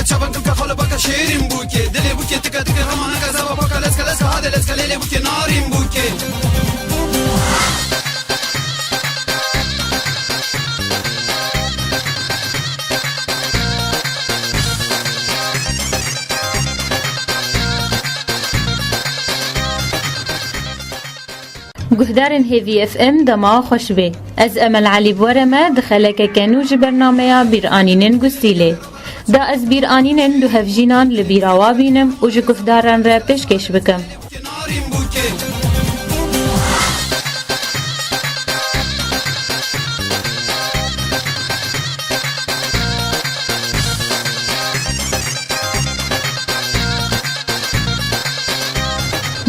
çaban kım kafalı baka şehrim buke deli buke tıka tıka ramana kazaba baka leska hadi leska lele buke narim buke گهدارن هیوی اف ام دما خوش بی از امل علی بورما دخلک کنوج برنامه بیر آنینن گستیله دا از بیر آنینن دو هفجینان لبیر آوابینم و جو گهدارن را پیشکش بکم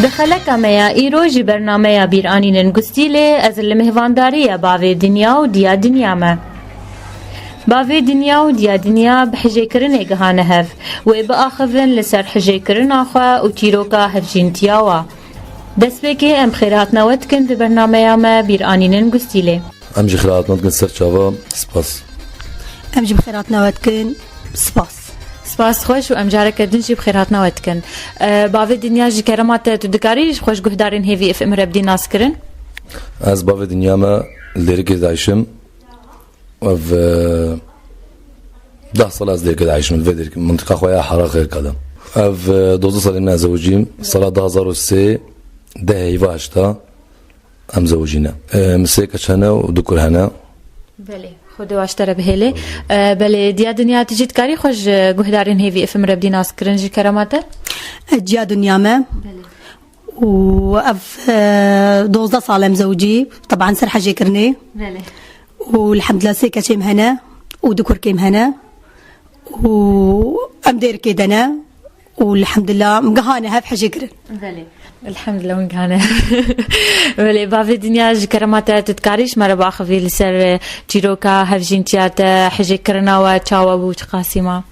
دخلك ميا إيروج برنامج بيرانين نقستيلي أزل مهواندارية باوي دنيا وديا دنيا ما باوي دنيا وديا دنيا بحجي كرن إجهان هف وبآخذن لسر حجي كرن آخوا وتيروكا هفجين تياوا دس بكي أم خيراتنا وتكن برنامج ما بيرانين نقستيلي أمجي خيراتنا وتكن سر شابا سباس أمجي بخيراتنا وتكن سباس سپاس خوش و امجاره کردن جی بخیراتنا وتکن باوی دنیا جی کرامات تو دکاریش خوش گهدارین هیوی اف ام ربدی ناس کرن از باوی دنیا ما لیرکی دایشم و 10 سال از لیرکی دایشم في منطقه خویا حرا غير كلام اف 12 سال من زوجیم سال 2003 ده هیوا هشتا ام زوجینا مسیکه چنه و دکور هنا بله خود واشتره بهله بله دیا دنیا تجید کاری خوش گهدارین هیوی اف ام ربدی ناس کرن جی کرامات دیا دنیا ما وأف 12 سال مزوجي طبعا سر حاجة كرني والحمد لله سيكا شيم هنا ودكور كيم هنا وأمدير كيدنا والحمد لله مقهانة هاف حاجة كرن الحمد لله مقهانة بله بافي دنيا جي كرامات تتكاريش مرة باخفي لسر تيروكا هفجين تياتا حاجة كرنا وچاوا بوچ قاسمة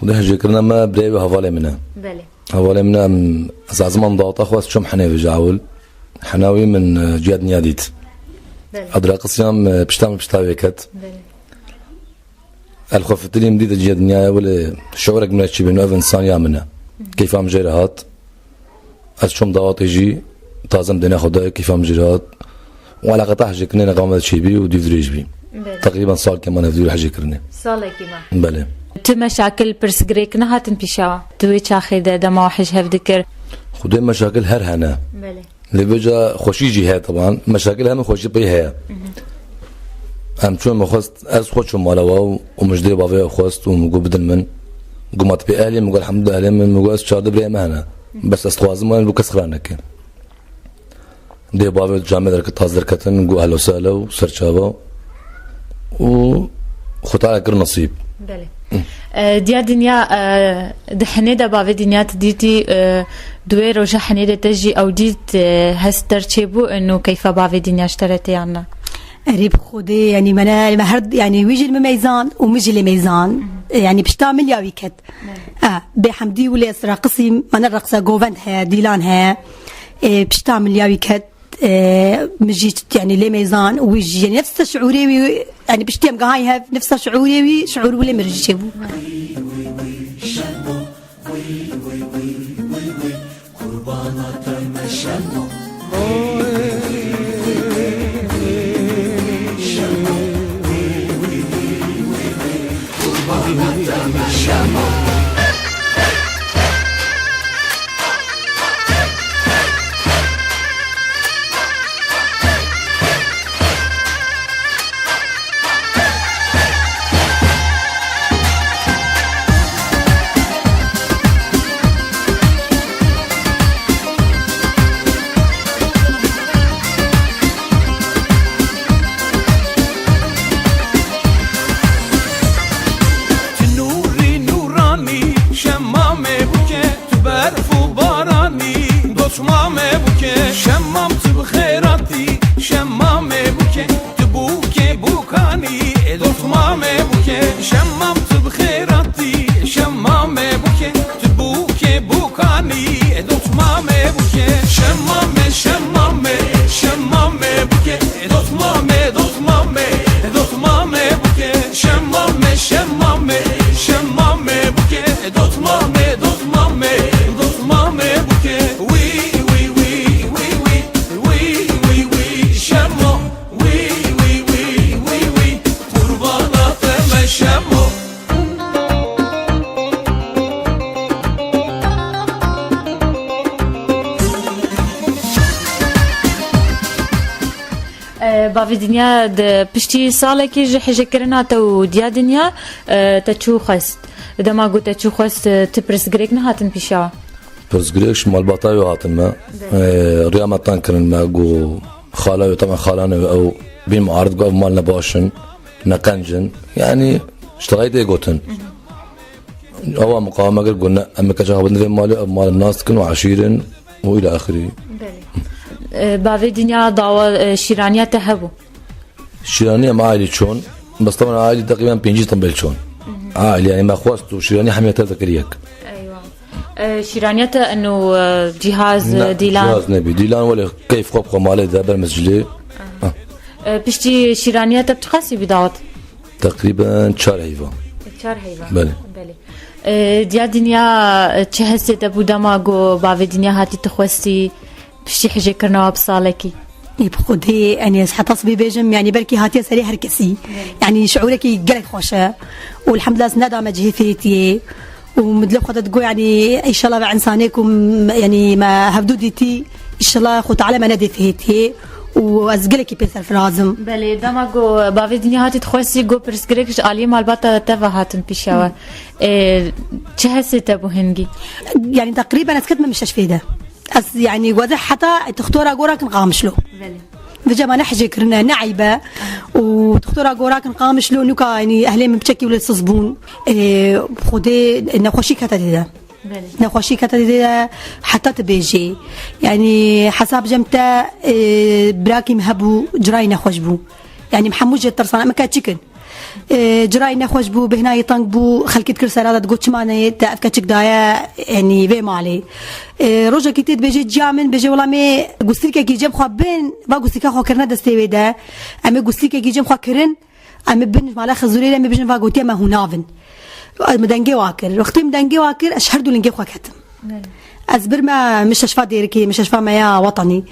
وده حاجة كرنا ما بريبه هفالي منها بله هفالي منها أزازمان ضاطة خواست شم حناوي جاول حناوي من جياد نياديت أدراق الصيام بشتاوي كت الخوفتلي مديدة جياد نيا ولا شعورك من الشي بينو إنسان يامنه كيف عم جيرهات أشوم ضاطة يجي تازم دنيا خداي كيف عم جيرهات وعلى قطع حاجة كرنا قامت شي بي وديفريج بي تقريبا صار كمان هذول حاجة كرنا صار كمان بله تو مشاكل برسغريك نهاتن بيشاوا توي تشاخذ دما وحش هفدكر خدي مشاكل هر هنا بله اللي بيجا خوشي جهة طبعا مشاكل هم خوشي بيها ام چون مخست از خودشم مالوا ومجدي بابا خواست ومقو بدل من قمت بأهلي مقول الحمد لله من مقول از شارد بري مهنا بس استوازم وين بكس خرانك دي بابا جامع درك تازر كتن مقول اهلا وسهلا وسرچاوا و خطا كر نصيب بله دیا دنیا دحنه دا باوی دنیا تدیتی دوی روجه حنه دا تجي او ديت هستر چبو انه كيف باوی دنیا اشترت يعني قريب خودي يعني منا مهرد يعني ويجي الميزان ومجي الميزان يعني بشتعمل يا ويكت بحمدي ولا راقصي من الرقصه جوفنها ديلانها بشتعمل يا ويكت مجيت يعني لي ميزان ويجي يعني نفس شعوري يعني بشتيم قهايها نفس شعوري شعور ولا مرجي شبو باوی دنیا پشتی ساله که جه حجه کرنا تو دیا دنیا تچو خست دما گو تچو خست تپرس گریک نه هاتن پیشا پرسگریش مال بطايو هاتن ما ريامتان كرن ما جو خاله طبعا خالانه او بين معارض جو مالنا باشن نقنجن يعني اشتغيت يقوتن هو مقاومه قلنا اما كجا بدنا مال الناس كانوا عشيرن والى اخره باوی دنیا داوا شیرانیت هبو شيرانيه ما عائلي شون بس طبعا عائلي تقريبا بينجي طنبل شون عائلي يعني ما خوست شيرانيه حميتها ذكريك شیرانیت انه جهاز دیلان جهاز نبي ديلان ولا كيف خوب مالي دابا مسجلي پشتی شیرانیت بتخصي بداوت تقريبا 4 هيفا 4 هيفا بله دیا دنیا چه هسته ابو دماغو باوی دنیا هاتی تخوستی پشتی حجه کرنا بصالكي بخدي يعني حتصبي بيجم يعني بركي هاتي سري هركسي يعني شعورك يقلك خوشه والحمد لله سندا مجهفيتي ومدلو خدت تقول يعني ان شاء الله مع انسانكم يعني ما هبدوديتي ان شاء الله خو تعالى ما ندي فيتي وازقلك بيسر فرازم بله دماغو باوی دنیا هاتی تخوستی گو پرسگریکش عالی مالباتا تفا هاتن پیشاوه چه هسته ابو هنگي يعني تقريبا اسكت ما مشاش فيدا يعني واضح حتى تختورا قوراك نقامش له بجا ما نحجي كرنا نعيبه وتختورا قوراك نقامش له نوكا يعني اهلي من بشكي ولا تصبون خدي نخوشي كتادا نخوشي كتادا حتى تبيجي يعني حساب جمتا براكي مهبو جراي نخوش بو يعني محمود جت ترسانه ما كاتشكن جراي نخوش بو بهنا يطنق بو خلكت كل سرادة تقول شمانة تأفكتشك دايا يعني بي مالي روجا كتير بيجي جامن بيجي والله مي قصير كي جيم خابين با قصير كخو كرنا دستي ودا أما قصير كي جيم خو كرن أما بن مالا خزوري أما بيجي فاقوتي ما هو نافن مدنجي واكر وقتي مدنجي واكر أشهر دول نجي خو كتم أزبر ما مستشفى ديركي مستشفى مايا وطني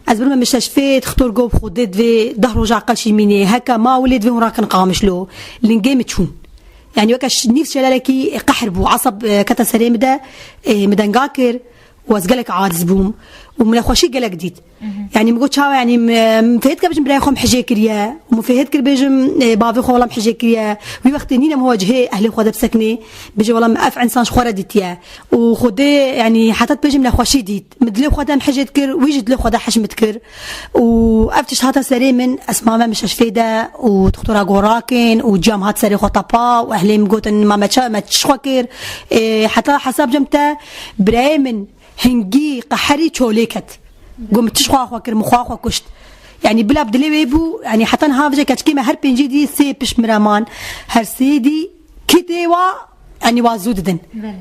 أزبر ما مستشفى تختار جو بخدد في ظهر وجع قلشي مني هكا ما ولد في وراك نقامش له لنجي متشون يعني وكاش نفس شلالكي قحربو عصب كتا سليم ده مدنجاكر وازقلك عارز بوم ومن خوشي قلق جديد يعني مقول شاو يعني مفهد كبجم براي خم حجي كريا ومفهد كر بيجم بافي خولم حجي كريا وي وقت نينا مواجهه اهلي خود بسكني بيجي والله مقف انسان شخوره ديتيا وخدي يعني حتى بيجم لخوشي ديت مدلي خودم حجي كر ويجد له خود حشمت كر وافتش هذا سري من اسماء مش فيدا ودكتوره غوراكن وجام هات سري خطبا واهلي مقوتن ما تشخكر حتى حساب جمتا براي من هنجي قحري تشوليكت قوم تشخوا خوكر مخوا كشت يعني بلا بدلي ويبو يعني حتى نهافجه كتكيما هر بنجي دي سي بش مرامان هر سيدي كيتيوا يعني وازوددن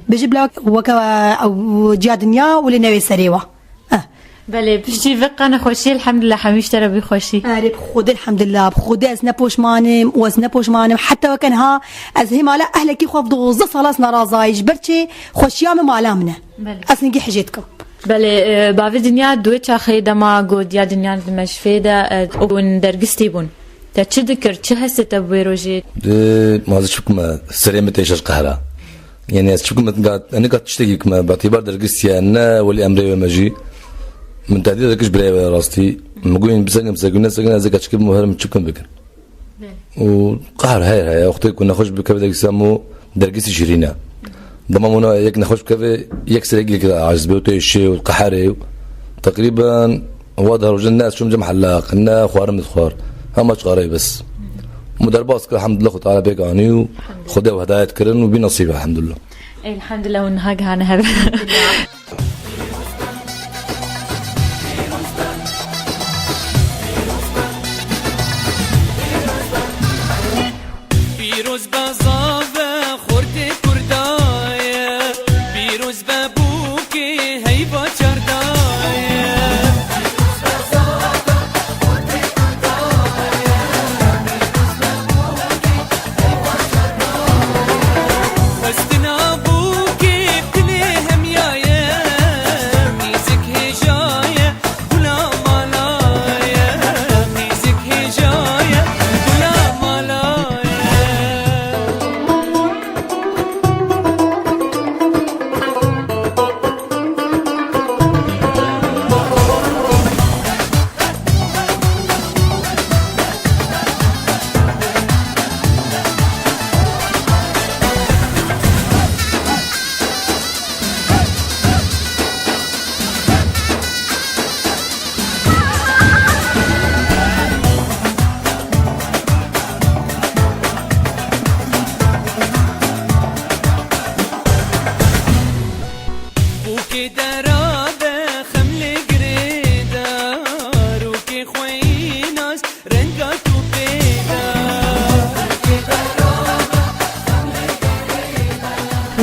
بيجي بلا وكا او جا دنيا ولا نوي سريوا بله بشتي فقنا خوشي الحمد لله حميش ترى بخوشي اري بخود الحمد لله بخود از نبوش مانم واز نبوش مانم حتى وكان ها از هي مالا اهلك خوف دوز خلاص نرازايج برشي خوشيام مالامنا اصلا جي حجيتكم بله باوی دنیا دوی چاخه دما گود یا دنیا دمش فيدا اون درگستی بون تا چه دکر چه هست ابوی روجی ما زش بكم سلامة ايش قهرة يعني اشوفكم انا قاعد تشتكي كما باعتبار درجستي انا واللي امري ومجي من تعديل ذاكش براي راستي مقولين بسقنا زي كاتشكب مهرم تشكم بكر وقهر هاي اختي كنا نخش بكذا يسموا درجستي شيرينا ضمامنا يك نخش بكذا يكسر يجي كذا عجز بيوتي الشيء والقحاري تقريبا واضح رجل الناس شو مجمع حلاق النا خوار مدخوار هم قاري بس مدرباس الحمد لله تعالى بيك عني وخذوا هدايا كرن وبنصيبه الحمد لله الحمد لله ونهاج هنا هذا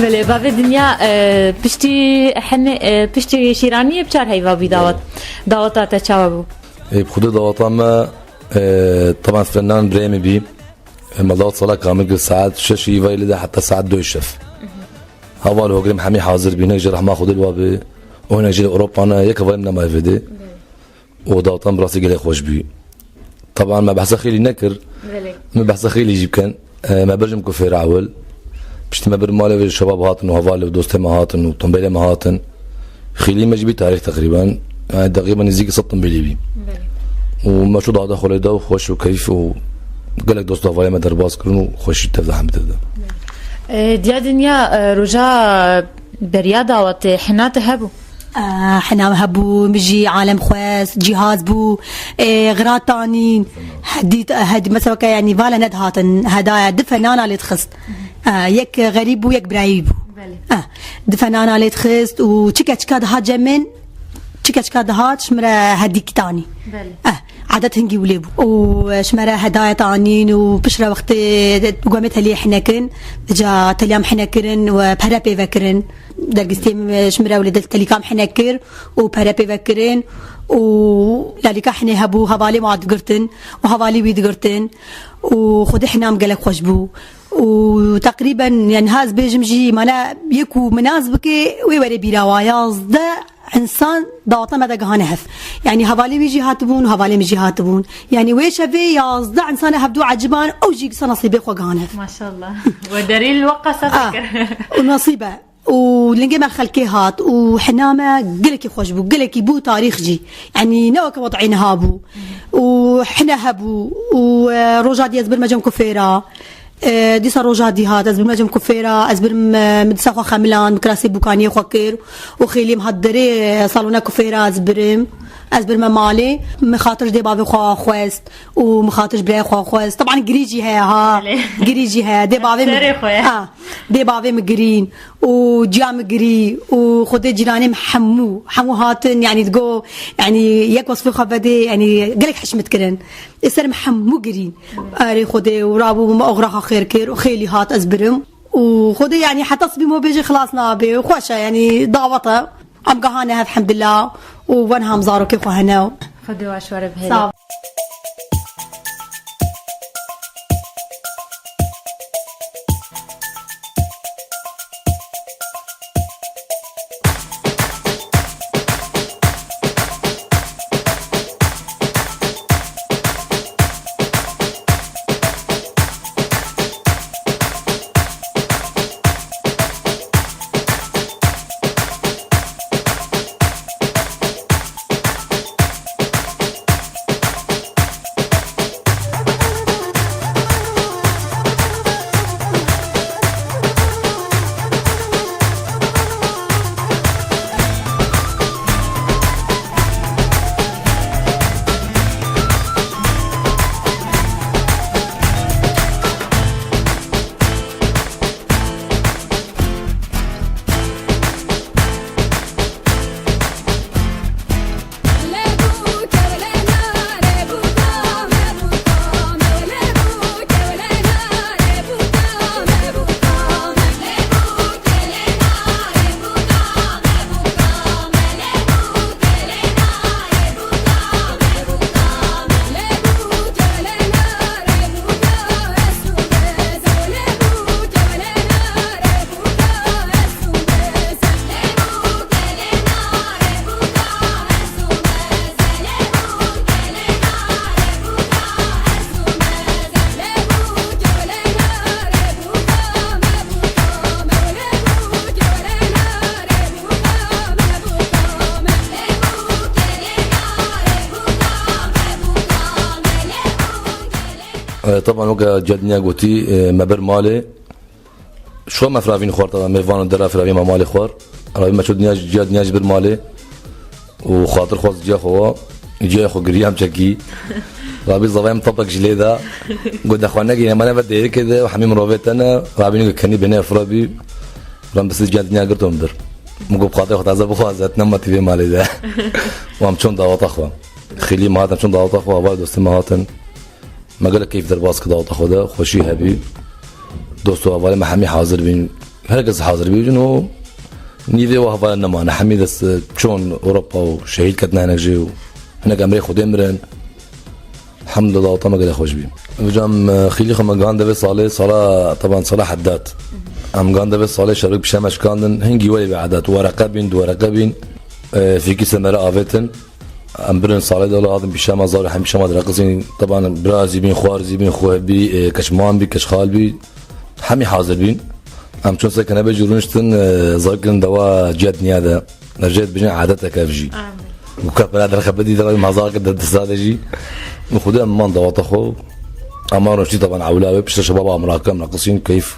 بله باوی دنیا پشتی شیرانی بچار هیوا بی دعوتات چاوا بو بخود دعوتا ما طبعا فنان بريمي بي مضات صلاة كامل ساعات شاشي يفايل ده حتى ساعات 2 الشف هوا له قريم حمي حاضر بينا يجي رح ما خد الوابي وهنا يجي اوروبا انا يك فايلنا ما يفيدي ودعوتا براسي قال خوش بي طبعا ما بحث خيلي نكر ما بحث خيلي يجيب كان ما برجم كفير عول بشتي ما برمالي الشباب هاتن وهوالي ودوستي ما هاتن وطنبيلي ما هاتن خيلي ما جبي تاريخ تقريبا يعني تقريبا يزيك 6 طنبيلي بي وما شو ضاع دخل ده وخوش وكيف وقال لك دوست هوالي ما درباس كرون وخوش تفضح عم تبدا ديا دنيا رجا بريا دعوت حنات هبو حنا هبو مجي عالم خواس جهاز بو غرات تانين هدي مثلا يعني فالا ند هاتن هدايا دفنانا اللي تخست يك غريب ويك برايب دفنانا اللي تخست وشكا دهات جمن شكا دهات شمرا هديك تاني عادت هنجي وليبو وشمرا هدايا تانين وبشرا وقت قومت لي حنا كن جا تليام حنا كرن وبرابي فكرن درجستيم شمرا ولد التليكام حنا كر وبرابي فكرن ولالك حنا هبو هوالي ما قرتن وهوالي بيد قرتن وخد حنا مقلك خوشبو وتقريبا يعني هاز بيجمجي مالا يكو مناسبك ويوري بيراواياز ده انسان داوطه ما دغانهف يعني هوالي بيجي هاتبون وهوالي ميجي هاتبون يعني ويش في يازدع انسان هبدو عجبان او جيك نصيبي خو غانهف ما شاء الله ودليل الوقت سفكر ونصيبه ولنجي ما خلكي هات وحنامه قلكي خوش بو قلكي بو تاريخ جي يعني نوك وضعين هابو وحنا هبو وروجاد يزبر مجم كفيره دي صار روجادي هاد ازبر مجم كفيره ازبر مدسخو خملان مكراسي بوكانيه خوكر وخيلي مهدري صالونه كفيره ازبر مالي مخاطر دي بابي خو خوست ومخاطر بري خو خوست طبعا قريجي قريجي هي دي بابي دي بابي مقرين وجام قري وخد جيراني محمو هاتن يعني تقو يعني يك وصفي خبدي يعني قالك حشمت كرن يصير محمو قرين اري خدي ورابو ما اغرها خير كير وخيلي هات ازبرم وخدي يعني حتى صبي مو بيجي خلاص نابي وخوشه يعني ضاوطه ام قهانه الحمد لله وونها مزارو كيف هنا خدوا عشوار بهلا طبعا وقع جدنيا قوتي ما بر مالي شو ما فرافين خوار طبعا ميفان درا فرافين ما مالي خوار رابي ما شو دنيا جدنيا جبر مالي وخاطر خواص جا خوا جا خو قريام شكي رابي زوايا مطبق جليدا قد اخوانا كي ما انا بدي كذا وحميم روفيت انا رابي كاني بني فرابي رام بس جدنيا قرتهم در مقو بخاطر خد عزب خوازت نما تي مالي ده وام شلون دعوت اخوا خلي ما هاتن شلون دعوت اخوا والد دوست ما هاتن ما قال كيف درباس كذا وتاخذه خوشي هبي دوستو اول ما حمي حاضر بين هرقز حاضر بيجون و نيذي وهفا انما انا حميد شون اوروبا وشهيد كتنا هناك جي هناك امريكا خدمرن الحمد لله وطما قد خوش بي وجام خيلي خما قان دبي صالة طبعا صالة حدات ام قان دبي صالة شرق بشامش كاندن هنجي ولي بعدات ورقة بين دورقة بين في كيس مرة آفتن ام برن صالة دولا هذا بشام زار هم بشام درقزين طبعا برازي بين خوارزي بين خوه بي كشمان بي كشخال بي حمي حاضر بين ام چون سكن بجورنشتن زاكن دوا جد نياده رجعت بجن عادتك افجي وكبر هذا خبدي دراي مزاق ضد استراتيجي نخدم من دواتخو امر شي طبعا عولاوي بش شباب امراكم ناقصين كيف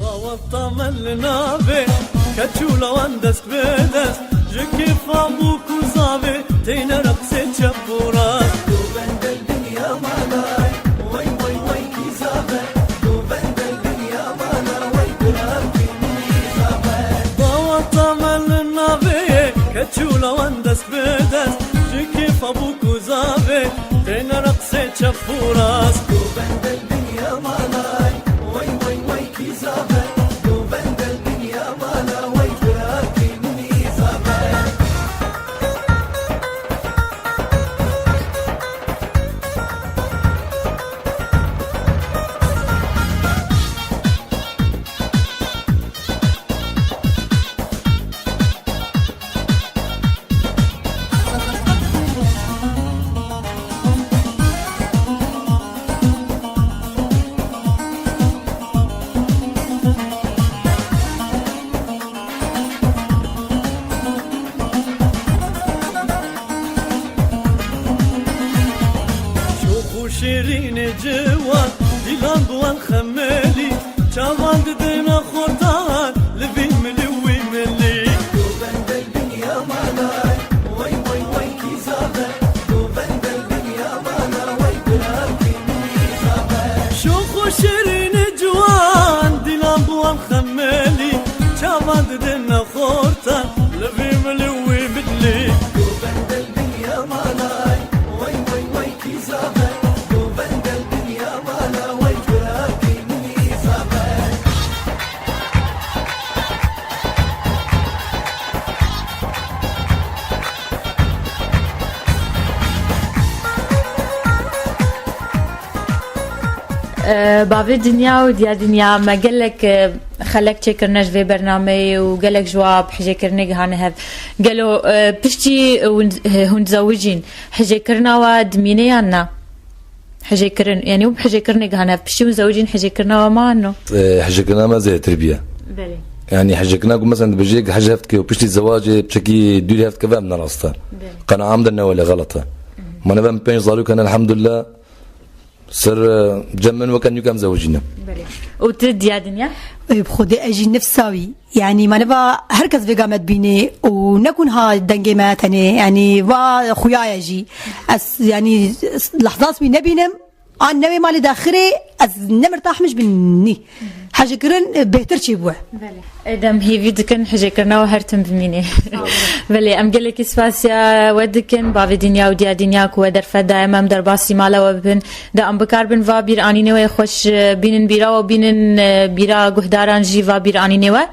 وطملنا به كتشولا واندس بدس جكي فابوك وزابي تينا رقصة شبورا دوبند الدنيا مالاي وي وي وي كي زابي دوبند الدنيا مالاي وي كلابي زابي وطملنا به كتشولا واندس بدس جكي فابوك وزابي تينا رقصة شبورا دوبند الدنيا مالاي وي وي وي كي زابي دوبند الدنيا مالاي وي كلابي زابي شيرين جوان ديلان بوان خمالي شامان ددنا خورتان لبي ملوي ملي دوبند الدنيا مالاي وي وي وي كي زابي دوبند الدنيا مالاي وي كلابي زابي شوخو شيرين جوان ديلان بوان خمالي شامان ددنا خورتان لبي ملوي ملي دوبند الدنيا مالاي وي وي وي كي زابي باوی دنیا و دیا دنیا ما قالك خلك تشكرناش في برنامج وقالك جواب حجي كرنيك هانهف قالوا بشتي هون زوجين حجي كرنا ودميني عنا حجي كرن يعني مو بحجي كرنيك هانهف بشتي مزوجين حجي كرنا وما عنه حجي كرنا ما زي تربية بلي يعني حجي كرنا مثلا بجيك حاجة هفتك وبشتي الزواج بشكي دوري هفتك كذا من راسته قناعة عمدنا ولا غلطة ما نبى بين صاروا كان الحمد لله سر جمن وكان يكام زوجنا بلي وتد يا دنيا بخودي اجي نفساوي يعني ما نبا هركز في قامت بيني ونكون ها دنجماتني يعني وخويا يجي يعني لحظات بي نبينم عن نبي مالي داخلي از نمرتاح مش بني حاجه كرن بهتر شي بوه بلي ادم هي فيدكن حاجه كرنا وهرتم بميني بلي ام قال لك سباسيا ودكن باوي دنيا وديا دنيا كو درفه دائما درباسي مالا وبن دا ام بكاربن فابير اني نوي خوش بينن بيرا وبينن بيرا قهداران جي فابير اني نوي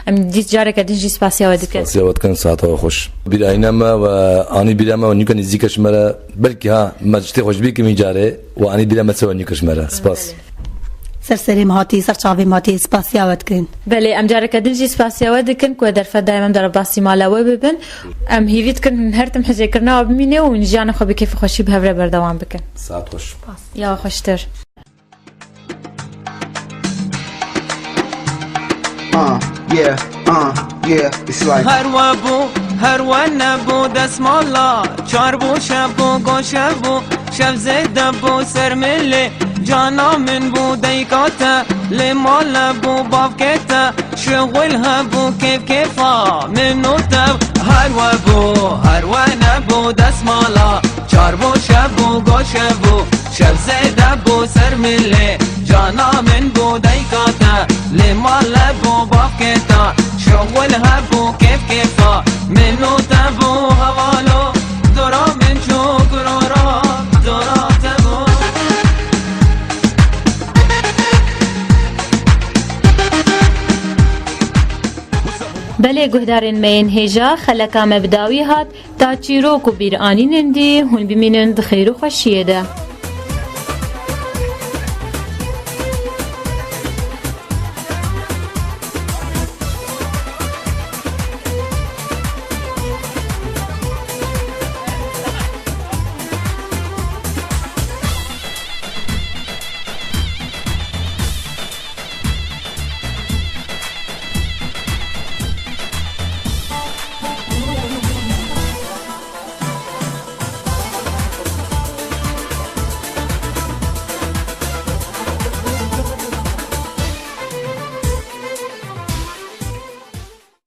ام ديت جارك دنجي سباسيا ودكن سباسيا ودكن ساعه خوش بير اينما واني بيرما ونيكن زيكش مره بلكي ها ما جتي خوش بيك مي جاري واني بيرما سوى نيكش مره سباس سرسري مهاتي سرچاوي مهاتي سباسيا ودكن بلي ام جارك دنجي سباسيا ودكن كو درفه دائما درباسي مالا وبن ام هي فيدكن هرتم حجي كرنا وبميني ونجانا خو بكيف خوشي بهبره بردوام بكن ساعه خوش يا خوشتر yeah, it's like هر نبو دسم الله چار بو شبو گوشبو شب زده بو سرمله جانا من بو دیکاتا لمال بو بافکتا شغل هبو کیف کیفا منو تب هر نبو دسم الله چار بو شبو گوشبو شب زده بو سرمله جانا من بو دیکاتا لمال بو بافکتا شغل هبو کیف کیفا منو تبو حوالو دورا من شکرارا دورا تبو gelê guhdarên me yên hêja xeleka me bi dawî hat ta çîrok û bîranînên dî hûn bimînin di xêr û xweşiyê de.